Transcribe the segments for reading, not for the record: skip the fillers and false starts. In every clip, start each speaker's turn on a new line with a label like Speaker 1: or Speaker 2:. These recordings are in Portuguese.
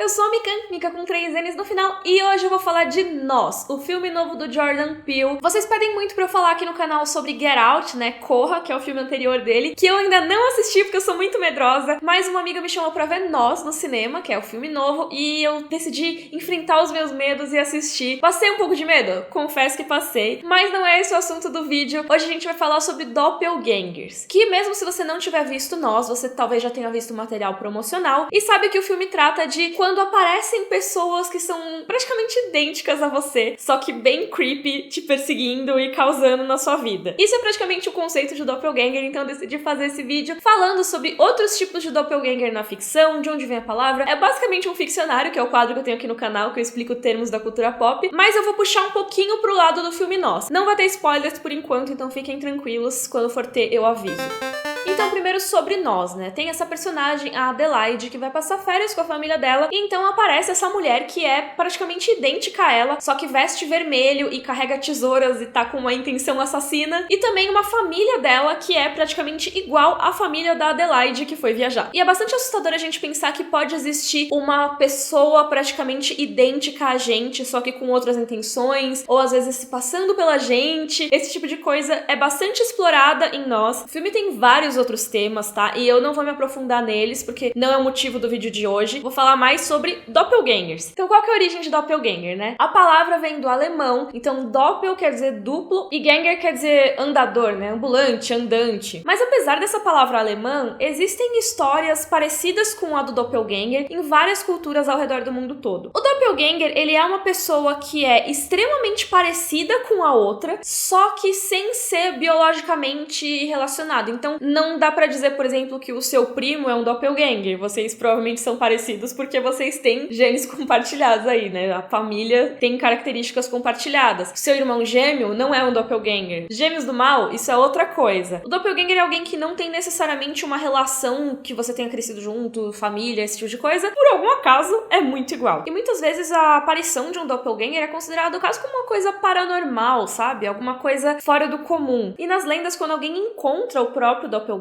Speaker 1: eu sou a Mikan, Mika com 3 N's no final, e hoje eu vou falar de Nós, o filme novo do Jordan Peele. Vocês pedem muito pra eu falar aqui no canal sobre Get Out, né, Corra, que é o filme anterior dele, que eu ainda não assisti porque eu sou muito medrosa, mas uma amiga me chamou pra ver Nós no cinema, que é o filme novo, e eu decidi enfrentar os meus medos e assistir. Passei um pouco de medo? Confesso que passei, mas não é esse o assunto do vídeo. Hoje a gente vai falar sobre doppelgangers, que mesmo se você não tiver visto Nós, você talvez já tenha visto o material promocional e sabe que o filme trata de quando aparecem pessoas que são praticamente idênticas a você, só que bem creepy, te perseguindo e causando na sua vida. Isso é praticamente o conceito de doppelganger, então eu decidi fazer esse vídeo falando sobre outros tipos de doppelganger na ficção, de onde vem a palavra. É basicamente um ficcionário, que é o quadro que eu tenho aqui no canal, que eu explico termos da cultura pop, mas eu vou puxar um pouquinho pro lado do filme Nós. Não vai ter spoilers por enquanto, então fiquem tranquilos, quando for ter eu aviso. Então, primeiro sobre Nós, né? Tem essa personagem, a Adelaide, que vai passar férias com a família dela, e então aparece essa mulher que é praticamente idêntica a ela, só que veste vermelho e carrega tesouras e tá com uma intenção assassina, e também uma família dela que é praticamente igual à família da Adelaide que foi viajar. E é bastante assustador a gente pensar que pode existir uma pessoa praticamente idêntica a gente, só que com outras intenções, ou às vezes se passando pela gente. Esse tipo de coisa é bastante explorada em Nós. O filme tem vários outros temas, tá? E eu não vou me aprofundar neles, porque não é o motivo do vídeo de hoje. Vou falar mais sobre doppelgangers. Então, qual que é a origem de doppelganger, né? A palavra vem do alemão, então doppel quer dizer duplo e ganger quer dizer andador, né? Ambulante, andante. Mas apesar dessa palavra alemã, existem histórias parecidas com a do doppelganger em várias culturas ao redor do mundo todo. O doppelganger, ele é uma pessoa que é extremamente parecida com a outra, só que sem ser biologicamente relacionado. Então, não dá pra dizer, por exemplo, que o seu primo é um doppelganger. Vocês provavelmente são parecidos porque vocês têm genes compartilhados aí, né? A família tem características compartilhadas. Seu irmão gêmeo não é um doppelganger. Gêmeos do mal, isso é outra coisa. O doppelganger é alguém que não tem necessariamente uma relação que você tenha crescido junto, família, esse tipo de coisa. Por algum acaso, é muito igual. E muitas vezes a aparição de um doppelganger é considerado quase como uma coisa paranormal, sabe? Alguma coisa fora do comum. E nas lendas, quando alguém encontra o próprio doppelganger,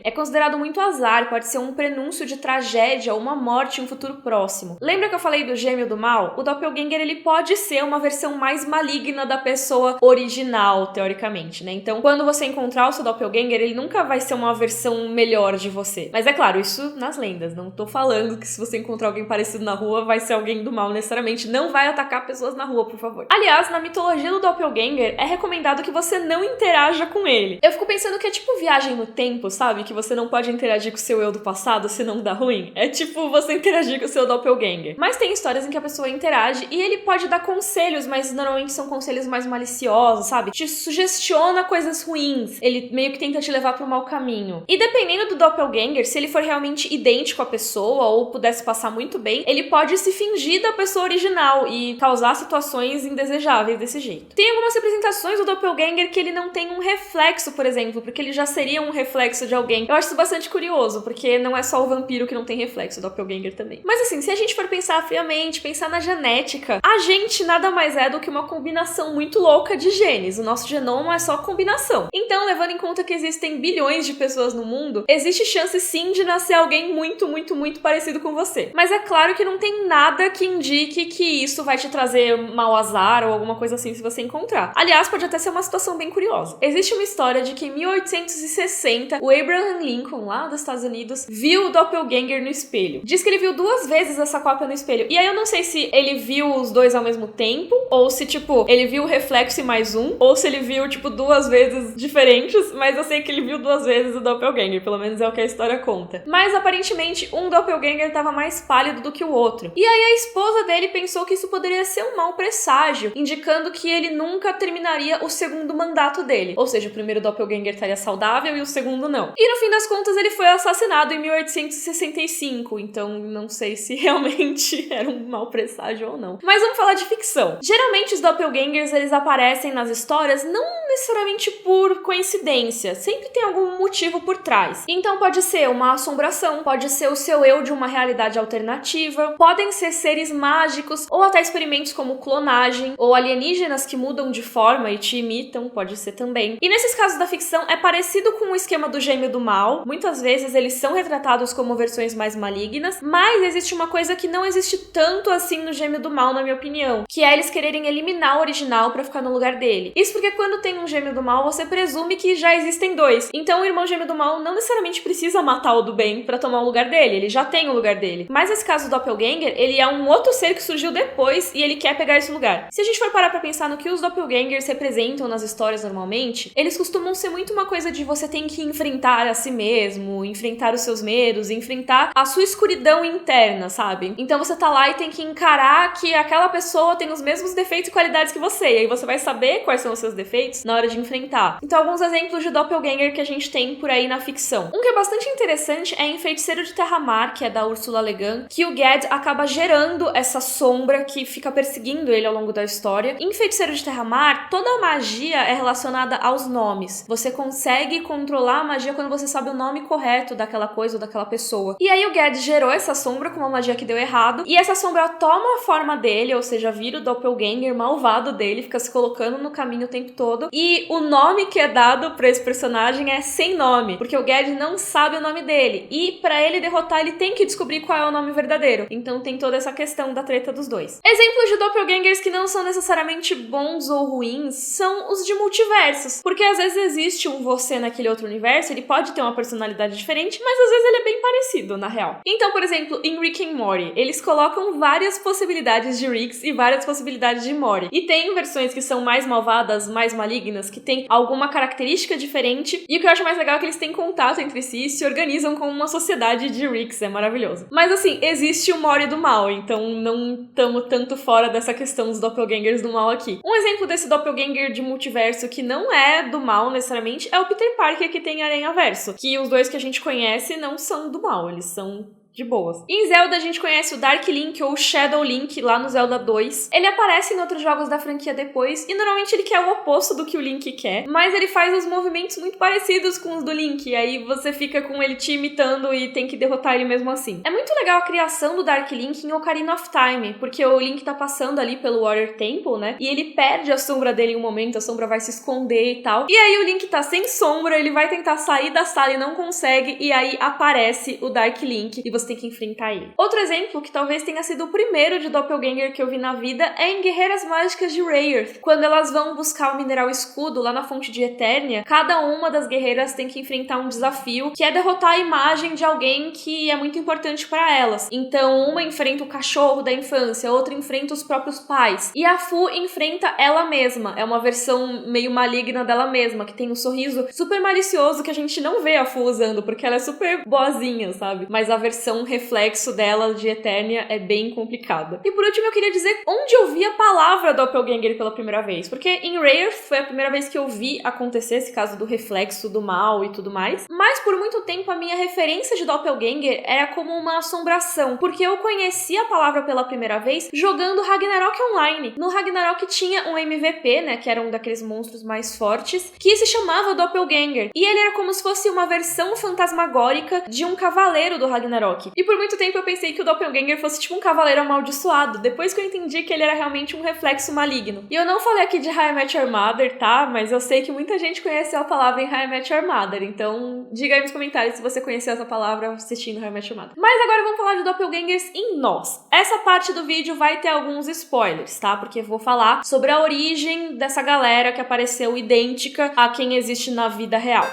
Speaker 1: é considerado muito azar, pode ser um prenúncio de tragédia ou uma morte em um futuro próximo. Lembra que eu falei do gêmeo do mal? O doppelganger, ele pode ser uma versão mais maligna da pessoa original, teoricamente, né? Então, quando você encontrar o seu doppelganger, ele nunca vai ser uma versão melhor de você. Mas é claro, isso nas lendas. Não tô falando que se você encontrar alguém parecido na rua, vai ser alguém do mal necessariamente. Não vai atacar pessoas na rua, por favor. Aliás, na mitologia do doppelganger, é recomendado que você não interaja com ele. Eu fico pensando que é tipo viagem no tempo, sabe? Que você não pode interagir com o seu eu do passado, senão dá ruim. É tipo você interagir com o seu doppelganger. Mas tem histórias em que a pessoa interage e ele pode dar conselhos, mas normalmente são conselhos mais maliciosos, sabe? Te sugestiona coisas ruins. Ele meio que tenta te levar pro mau caminho. E dependendo do doppelganger, se ele for realmente idêntico à pessoa ou pudesse passar muito bem, ele pode se fingir da pessoa original e causar situações indesejáveis desse jeito. Tem algumas representações do doppelganger que ele não tem um reflexo, por exemplo, porque ele já seria um reflexo de alguém. Eu acho isso bastante curioso, porque não é só o vampiro que não tem reflexo, o doppelganger também. Mas assim, se a gente for pensar friamente, pensar na genética, a gente nada mais é do que uma combinação muito louca de genes. O nosso genoma é só combinação. Então, levando em conta que existem bilhões de pessoas no mundo, existe chance sim de nascer alguém muito, muito, muito parecido com você. Mas é claro que não tem nada que indique que isso vai te trazer mau azar ou alguma coisa assim se você encontrar. Aliás, pode até ser uma situação bem curiosa. Existe uma história de que em 1860, o Abraham Lincoln, lá dos Estados Unidos, viu o doppelganger no espelho. Diz que ele viu 2 vezes essa cópia no espelho. E aí eu não sei se ele viu os 2 ao mesmo tempo, ou se, tipo, ele viu o reflexo e mais um, ou se ele viu, tipo, 2 vezes diferentes, mas eu sei que ele viu 2 vezes o doppelganger, pelo menos é o que a história conta. Mas, aparentemente, um doppelganger estava mais pálido do que o outro. E aí a esposa dele pensou que isso poderia ser um mau presságio, indicando que ele nunca terminaria o segundo mandato dele. Ou seja, o primeiro doppelganger estaria saudável e o segundo não. E no fim das contas ele foi assassinado em 1865, então não sei se realmente era um mau presságio ou não. Mas vamos falar de ficção. Geralmente os doppelgangers, eles aparecem nas histórias não necessariamente por coincidência, sempre tem algum motivo por trás. Então pode ser uma assombração, pode ser o seu eu de uma realidade alternativa, podem ser seres mágicos ou até experimentos como clonagem ou alienígenas que mudam de forma e te imitam, pode ser também. E nesses casos da ficção é parecido com o esquema esquema do gêmeo do mal. Muitas vezes eles são retratados como versões mais malignas, mas existe uma coisa que não existe tanto assim no gêmeo do mal, na minha opinião, que é eles quererem eliminar o original pra ficar no lugar dele. Isso porque quando tem um gêmeo do mal, você presume que já existem dois. Então o irmão gêmeo do mal não necessariamente precisa matar o do bem pra tomar o lugar dele, ele já tem o lugar dele. Mas nesse caso do Doppelganger, ele é um outro ser que surgiu depois e ele quer pegar esse lugar. Se a gente for parar pra pensar no que os Doppelgangers representam nas histórias normalmente, eles costumam ser muito uma coisa de você tem que enfrentar a si mesmo, enfrentar os seus medos, enfrentar a sua escuridão interna, sabe? Então você tá lá e tem que encarar que aquela pessoa tem os mesmos defeitos e qualidades que você, e aí você vai saber quais são os seus defeitos na hora de enfrentar. Então alguns exemplos de Doppelganger que a gente tem por aí na ficção. Um que é bastante interessante é em Feiticeiro de Terramar, que é da Ursula Le Guin, que o Gad acaba gerando essa sombra que fica perseguindo ele ao longo da história. Em Feiticeiro de Terramar, toda a magia é relacionada aos nomes. Você consegue controlar a magia quando você sabe o nome correto daquela coisa ou daquela pessoa. E aí o Gad gerou essa sombra com uma magia que deu errado, e essa sombra toma a forma dele, ou seja, vira o Doppelganger malvado dele, fica se colocando no caminho o tempo todo. E o nome que é dado pra esse personagem é sem nome, porque o Gad não sabe o nome dele. E pra ele derrotar, ele tem que descobrir qual é o nome verdadeiro. Então tem toda essa questão da treta dos dois. Exemplos de Doppelgangers que não são necessariamente bons ou ruins são os de multiversos. Porque às vezes existe um você naquele outro universo, ele pode ter uma personalidade diferente, mas às vezes ele é bem parecido, na real. Então, por exemplo, em Rick and Morty, eles colocam várias possibilidades de Ricks e várias possibilidades de Morty. E tem versões que são mais malvadas, mais malignas, que tem alguma característica diferente. E o que eu acho mais legal é que eles têm contato entre si e se organizam como uma sociedade de Ricks. É maravilhoso. Mas assim, existe o Morty do mal, então não estamos tanto fora dessa questão dos Doppelgangers do mal aqui. Um exemplo desse Doppelganger de multiverso que não é do mal necessariamente é o Peter Parker que tem Aranhaverso, que os dois que a gente conhece não são do mal, eles são de boas. Em Zelda a gente conhece o Dark Link ou Shadow Link lá no Zelda 2. Ele aparece em outros jogos da franquia depois e normalmente ele quer o oposto do que o Link quer, mas ele faz os movimentos muito parecidos com os do Link, e aí você fica com ele te imitando e tem que derrotar ele mesmo assim. É muito legal a criação do Dark Link em Ocarina of Time, porque o Link tá passando ali pelo Warrior Temple, né? E ele perde a sombra dele em um momento, a sombra vai se esconder e tal. E aí o Link tá sem sombra, ele vai tentar sair da sala e não consegue, e aí aparece o Dark Link e você tem que enfrentar ele. Outro exemplo, que talvez tenha sido o primeiro de Doppelganger que eu vi na vida, é em Guerreiras Mágicas de Rayearth. Quando elas vão buscar o mineral escudo lá na fonte de Eternia, cada uma das guerreiras tem que enfrentar um desafio, que é derrotar a imagem de alguém que é muito importante para elas. Então, uma enfrenta o cachorro da infância, outra enfrenta os próprios pais. E a Fu enfrenta ela mesma. É uma versão meio maligna dela mesma, que tem um sorriso super malicioso que a gente não vê a Fu usando, porque ela é super boazinha, sabe? Mas a versão reflexo dela de Eternia é bem complicada. E por último eu queria dizer onde eu vi a palavra Doppelganger pela primeira vez, porque em Rayearth foi a primeira vez que eu vi acontecer esse caso do reflexo do mal e tudo mais, mas por muito tempo a minha referência de Doppelganger era como uma assombração, porque eu conheci a palavra pela primeira vez jogando Ragnarok Online. No Ragnarok tinha um MVP, né, que era um daqueles monstros mais fortes, que se chamava Doppelganger, e ele era como se fosse uma versão fantasmagórica de um cavaleiro do Ragnarok. E por muito tempo eu pensei que o Doppelganger fosse tipo um cavaleiro amaldiçoado, depois que eu entendi que ele era realmente um reflexo maligno. E eu não falei aqui de How I Met Your Mother, tá? Mas eu sei que muita gente conheceu a palavra em How I Met Your Mother, então diga aí nos comentários se você conheceu essa palavra assistindo How I Met Your Mother. Mas agora vamos falar de Doppelgangers em Nós. Essa parte do vídeo vai ter alguns spoilers, tá? Porque eu vou falar sobre a origem dessa galera que apareceu idêntica a quem existe na vida real.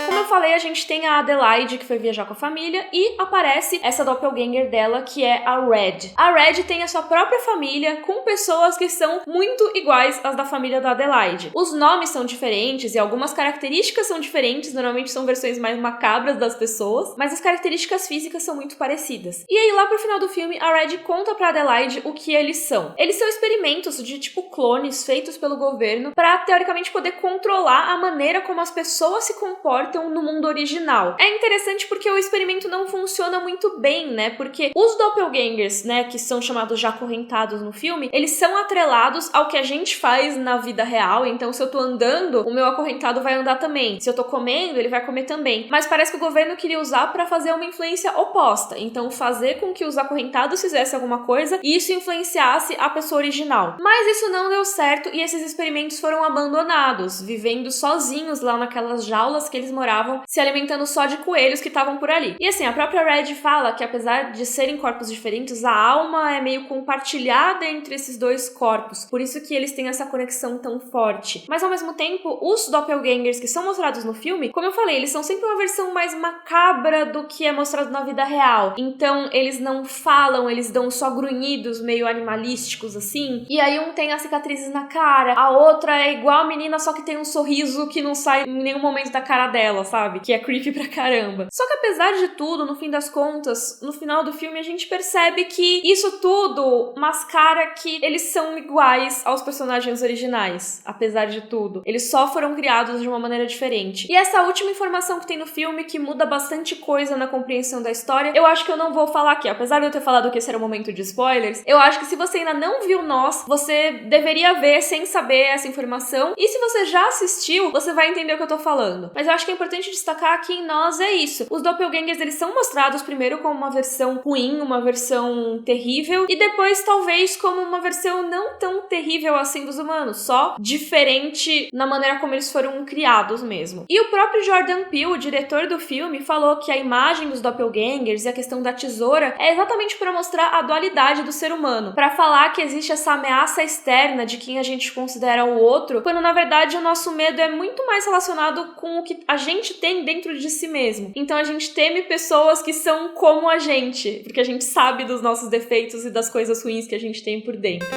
Speaker 1: Como eu falei, a gente tem a Adelaide, que foi viajar com a família, e aparece essa doppelganger dela, que é a Red. A Red tem a sua própria família, com pessoas que são muito iguais às da família da Adelaide. Os nomes são diferentes e algumas características são diferentes, normalmente são versões mais macabras das pessoas, mas as características físicas são muito parecidas. E aí, lá pro final do filme, a Red conta pra Adelaide o que eles são. Eles são experimentos de tipo clones feitos pelo governo pra, teoricamente, poder controlar a maneira como as pessoas se comportam no mundo original. É interessante porque o experimento não funciona muito bem, né? Porque os doppelgangers, né, que são chamados já acorrentados no filme, eles são atrelados ao que a gente faz na vida real. Então, se eu tô andando, o meu acorrentado vai andar também. Se eu tô comendo, ele vai comer também. Mas parece que o governo queria usar pra fazer uma influência oposta. Então, fazer com que os acorrentados fizessem alguma coisa e isso influenciasse a pessoa original. Mas isso não deu certo e esses experimentos foram abandonados, vivendo sozinhos lá naquelas jaulas que eles moravam moravam, se alimentando só de coelhos que estavam por ali. E assim, a própria Red fala que apesar de serem corpos diferentes, a alma é meio compartilhada entre esses dois corpos, por isso que eles têm essa conexão tão forte. Mas ao mesmo tempo, os doppelgangers que são mostrados no filme, como eu falei, eles são sempre uma versão mais macabra do que é mostrado na vida real. Então, eles não falam, eles dão só grunhidos meio animalísticos assim. E aí um tem as cicatrizes na cara, a outra é igual a menina, só que tem um sorriso que não sai em nenhum momento da cara dela, sabe? Que é creepy pra caramba. Só que apesar de tudo, no fim das contas, no final do filme a gente percebe que isso tudo mascara que eles são iguais aos personagens originais, apesar de tudo. Eles só foram criados de uma maneira diferente. E essa última informação que tem no filme, que muda bastante coisa na compreensão da história, eu acho que eu não vou falar aqui. Apesar de eu ter falado que esse era um momento de spoilers, eu acho que se você ainda não viu Nós, você deveria ver sem saber essa informação. E se você já assistiu, você vai entender o que eu tô falando. Mas eu acho que é importante destacar que em Nós é isso. Os doppelgangers, eles são mostrados primeiro como uma versão ruim, uma versão terrível, e depois talvez como uma versão não tão terrível assim dos humanos, só diferente na maneira como eles foram criados mesmo. E o próprio Jordan Peele, o diretor do filme, falou que a imagem dos doppelgangers e a questão da tesoura é exatamente para mostrar a dualidade do ser humano, para falar que existe essa ameaça externa de quem a gente considera o outro, quando na verdade o nosso medo é muito mais relacionado com o que a gente tem dentro de si mesmo. Então a gente teme pessoas que são como a gente, porque a gente sabe dos nossos defeitos e das coisas ruins que a gente tem por dentro.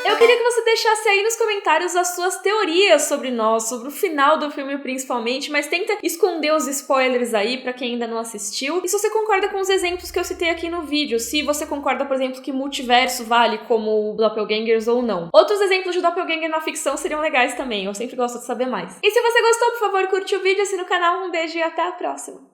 Speaker 1: Eu queria que você deixasse aí nos comentários as suas teorias sobre Nós, sobre o final do filme principalmente, mas tenta esconder os spoilers aí pra quem ainda não assistiu. E se você concorda com os exemplos que eu citei aqui no vídeo, se você concorda, por exemplo, que multiverso vale como doppelgangers ou não. Outros exemplos de doppelganger na ficção seriam legais também, eu sempre gosto de saber mais. E se você gostou, por favor, curte o vídeo, assina o canal, um beijo e até a próxima!